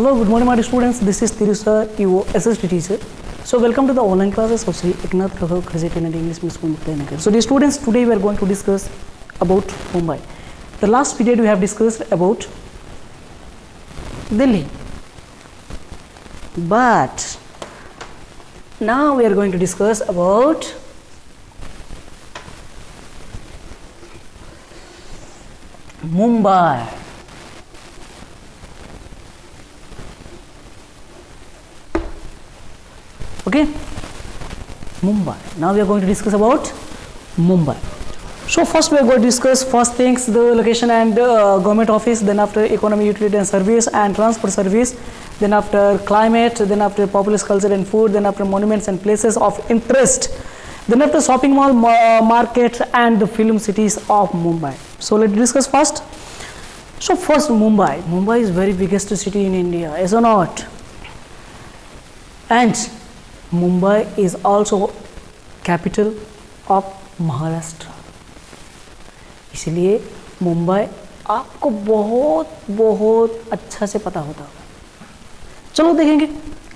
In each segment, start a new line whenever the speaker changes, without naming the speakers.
Hello, good morning my dear students. This is Thiru sir, your SST teacher. So welcome to the online classes of Sri Eknath Kahar Cricket and English Medium School. So dear students, today we are going to discuss about Mumbai. The last period we have discussed about Delhi, but now we are going to discuss about Mumbai. Okay, Mumbai. Now we are going to discuss about Mumbai. So first we are going to discuss first things, the location and government office, then after economy, utility and service and transport service, then after climate, then after populous culture and food, then after monuments and places of interest, then after shopping mall, market and the film cities of Mumbai. So let's discuss first. So first Mumbai. Mumbai is very biggest city in India, is or not? And Mumbai is also capital of Maharashtra. इसलिए मुंबई आपको बहुत बहुत अच्छा से पता होता होगा. चलो देखेंगे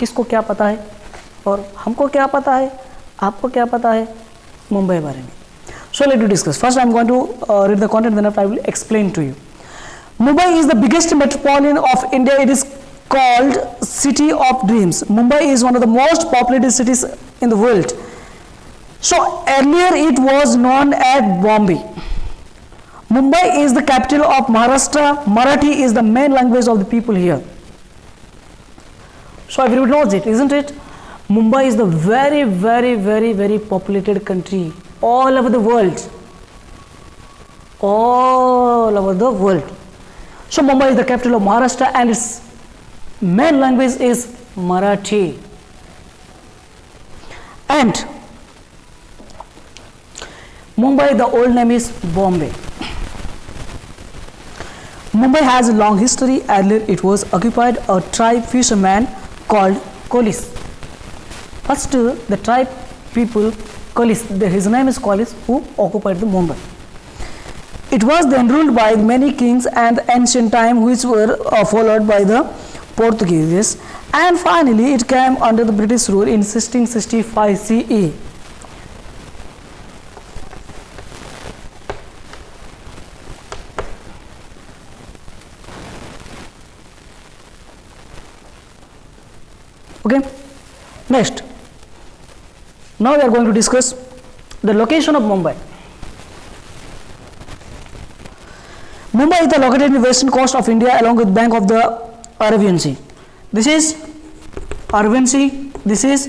किसको क्या पता है और हमको क्या पता है, आपको क्या पता है मुंबई बारे में. So let us discuss. First I am going to read the content, then I will explain to you. Mumbai is the biggest metropolitan of India. It is called City of Dreams. Mumbai is one of the most populated cities in the world. So earlier it was known as Bombay. Mumbai is the capital of Maharashtra. Marathi is the main language of the people here. So everybody knows it, isn't it? Mumbai is the very populated country all over the world. All over the world. So Mumbai is the capital of Maharashtra and its main language is Marathi. And Mumbai, the old name is Bombay. Mumbai has a long history. Earlier it was occupied a tribe fisherman called Kolis. First the tribe people Kolis, his name is Kolis, who occupied the Mumbai. It was then ruled by many kings and ancient time which were followed by the Portuguese, and finally it came under the British rule in 1665 CE. Okay, next. Now we are going to discuss the location of Mumbai. Mumbai is located in the western coast of India along with bank of the Arabian Sea. This is Arabian Sea, this is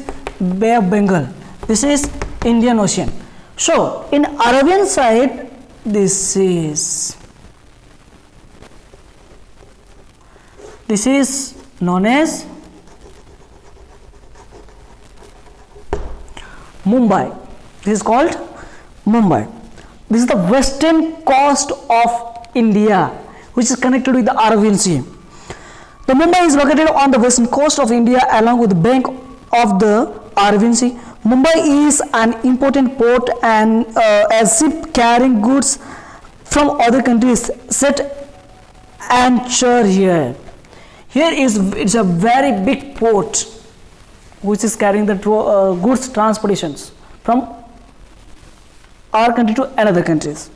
Bay of Bengal, this is Indian Ocean. So in Arabian side this is known as Mumbai. This is called Mumbai. This is the western coast of India which is connected with the Arabian Sea. The Mumbai is located on the western coast of India along with the bank of the Arabian Sea. Mumbai is an important port and as ship carrying goods from other countries set anchor here. Here it's a very big port which is carrying the goods transportations from our country to another countries.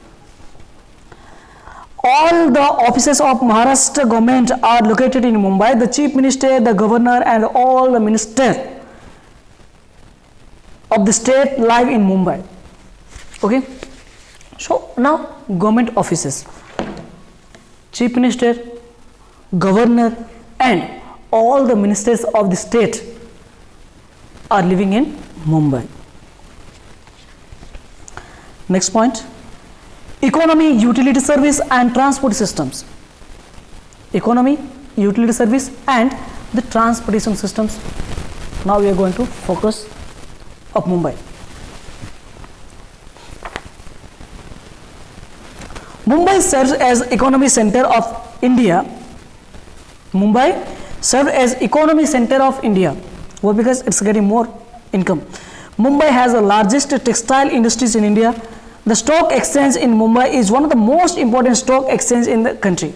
All the offices of Maharashtra government are located in Mumbai. The chief minister, the governor and all the ministers of the state live in Mumbai. Okay. So now government offices, chief minister, governor and all the ministers of the state are living in Mumbai. Next point. Economy, utility service and transport systems. Economy, utility service and the transportation systems. Now we are going to focus of Mumbai. Mumbai serves as economy center of India. Mumbai serves as economy center of India. Why? Because it's getting more income. Mumbai has the largest textile industries in India. The stock exchange in Mumbai is one of the most important stock exchange in the country.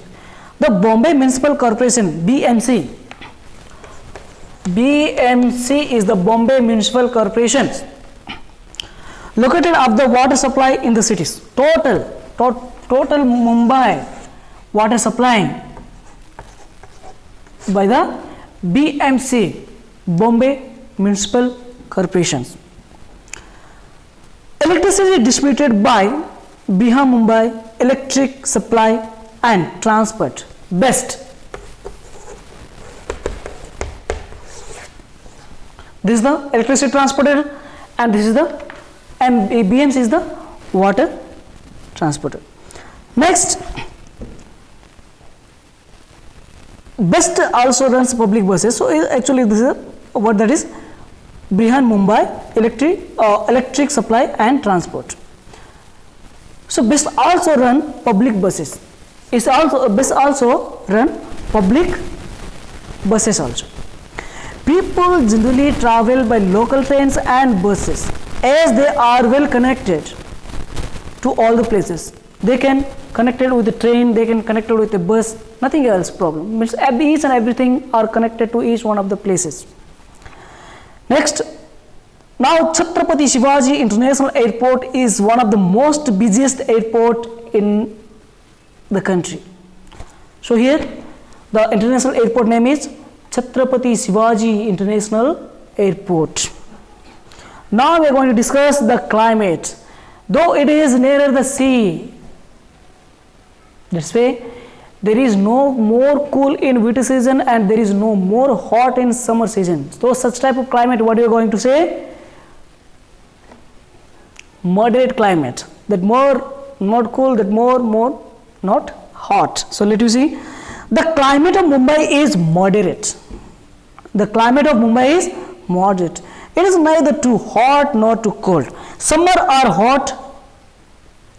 The Bombay Municipal Corporation (BMC) BMC is the Bombay Municipal Corporation, located of the water supply in the cities. Total Mumbai water supplying by the BMC, Bombay Municipal Corporations. Electricity distributed by Bihar Mumbai Electric Supply and Transport, BEST. This is the electricity transporter, and this is the BMC is the water transporter. Next, BEST also runs public buses. So actually this is what that is, Bihar Mumbai Electric Supply and Transport. So BEST also run public buses. BEST also run public buses also. People generally travel by local trains and buses as they are well connected to all the places. They can connected with the train, they can connected with the bus, nothing else problem. Means each and everything are connected to each one of the places. Next, now Chhatrapati Shivaji International Airport is one of the most busiest airport in the country. So here the international airport name is Chhatrapati Shivaji International Airport. Now we are going to discuss the climate. Though it is nearer the sea, that's why there is no more cool in winter season and there is no more hot in summer season. So such type of climate, what you are going to say? Moderate climate. That more not cool, that more not hot. So let you see, the climate of Mumbai is moderate. The climate of Mumbai is moderate. It is neither too hot nor too cold. Summer are hot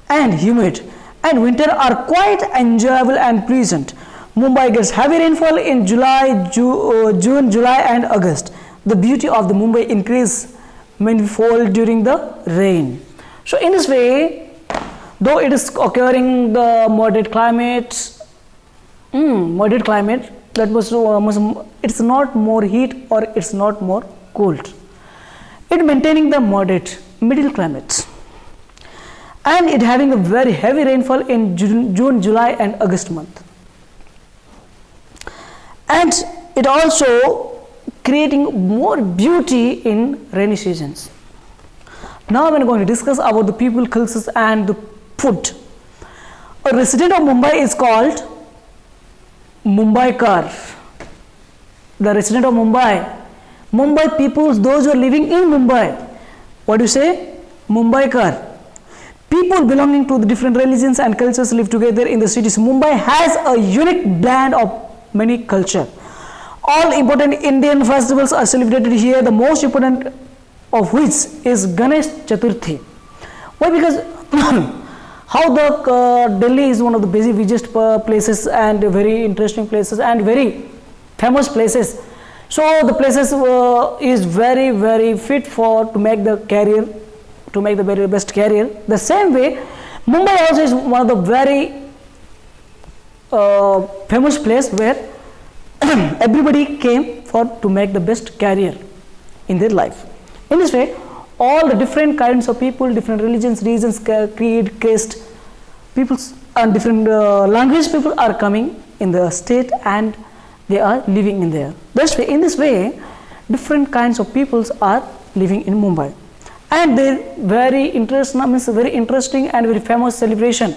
and humid, and winter are quite enjoyable and pleasant. Mumbai gets heavy rainfall in June, July and August. The beauty of the Mumbai increases manifold during the rain. So in this way, though it is occurring the moderate climate, that was it's not more heat or it's not more cold. It maintaining the moderate middle climate, and it having a very heavy rainfall in June, July and August month, and it also creating more beauty in rainy seasons. Now we are going to discuss about the people, cultures and the food. A resident of Mumbai is called Mumbaikar. The resident of Mumbai peoples, those who are living in Mumbai, what do you say? Mumbaikar. People belonging to the different religions and cultures live together in the cities. Mumbai has a unique blend of many cultures. All important Indian festivals are celebrated here, the most important of which is Ganesh Chaturthi. Why? Because how the Delhi is one of the busiest places and very interesting places and very famous places. So the places is very fit for to make the career, to make the very best career. The same way, Mumbai also is one of the very famous place where everybody came for to make the best career in their life. In this way, all the different kinds of people, different religions, regions, creed, caste, peoples and different language people are coming in the state and they are living in there. That's why, in this way, different kinds of peoples are living in Mumbai, and their very interesting and very famous celebration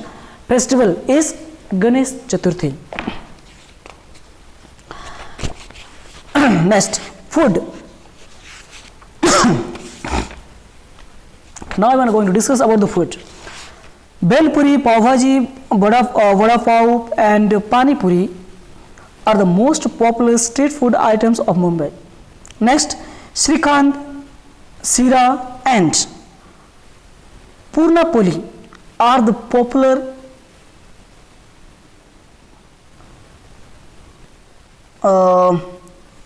festival is Ganesh Chaturthi. Next, food. Now I am going to discuss about the food. Bel puri, pav bhaji, vada pav and pani puri are the most popular street food items of Mumbai. Next, Srikhand, Sira and Purna Poli are the popular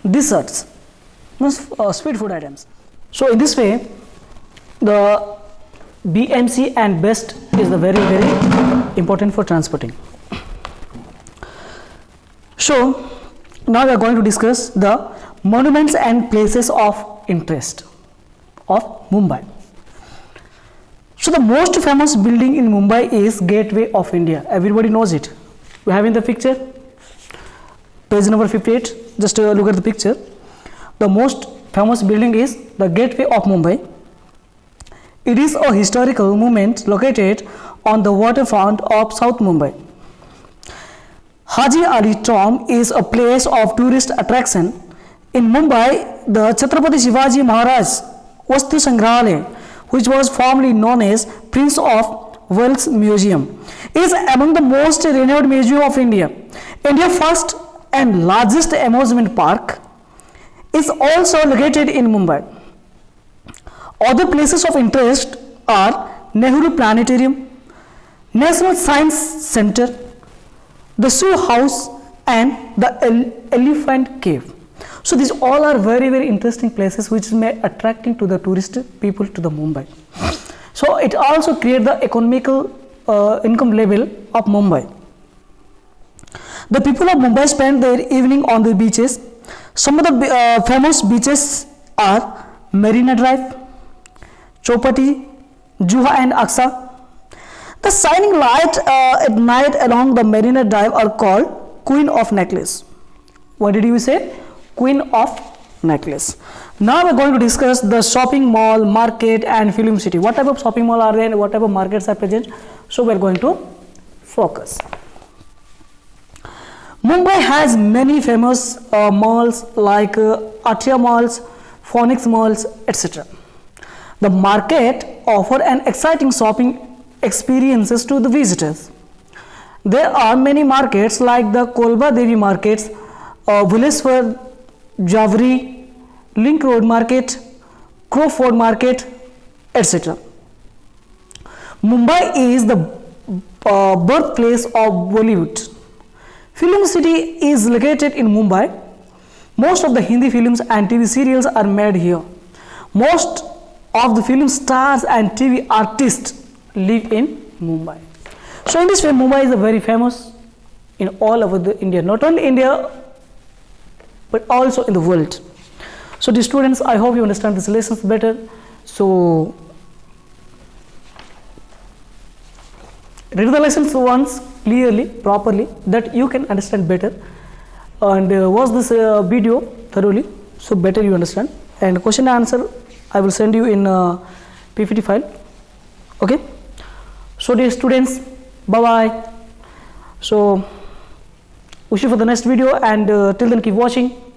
desserts, sweet food items. So in this way, the BMC and BEST is the very important for transporting. So now we are going to discuss the monuments and places of interest of Mumbai. So the most famous building in Mumbai is Gateway of India. Everybody knows it. We have in the picture, page number 58. Just look at the picture. The most famous building is the Gateway of Mumbai. It is a historical monument located on the waterfront of South Mumbai. Haji Ali Tomb is a place of tourist attraction. In Mumbai, the Chhatrapati Shivaji Maharaj Vastu Sangrahalaya, which was formerly known as Prince of Wales Museum, is among the most renowned museum of India. India's first and largest amusement park is also located in Mumbai. Other places of interest are Nehru Planetarium, National Science Center, the Zoo House, and the Elephant Cave. So these all are very, very interesting places which may attracting to the tourist people to the Mumbai. So it also creates the economical income level of Mumbai. The people of Mumbai spend their evening on the beaches. Some of the famous beaches are Marina Drive, Chowpatty, Juha and Aksa. The shining light at night along the Marina Drive are called Queen of Necklace. What did you say? Queen of Necklace. Now we are going to discuss the shopping mall, market and film city. What type of shopping mall are there and what type of markets are present? So we are going to focus. Mumbai has many famous malls like Atria malls, Phoenix malls, etc. The market offers an exciting shopping experiences to the visitors. There are many markets like the Kolba Devi markets, Bhuleshwar, Javri, Link Road Market, Crawford Market, etc. Mumbai is the birthplace of Bollywood. Film City is located in Mumbai. Most of the Hindi films and TV serials are made here. Most of the film stars and TV artists live in Mumbai. So in this way, Mumbai is very famous in all over the India, not only India but also in the world. So the students, I hope you understand these lessons better. So read the lessons once clearly, properly, that you can understand better, and watch this video thoroughly, so better you understand. And question and answer I will send you in PPT file. Okay. So dear students, bye bye. So wish you for the next video, and till then keep watching.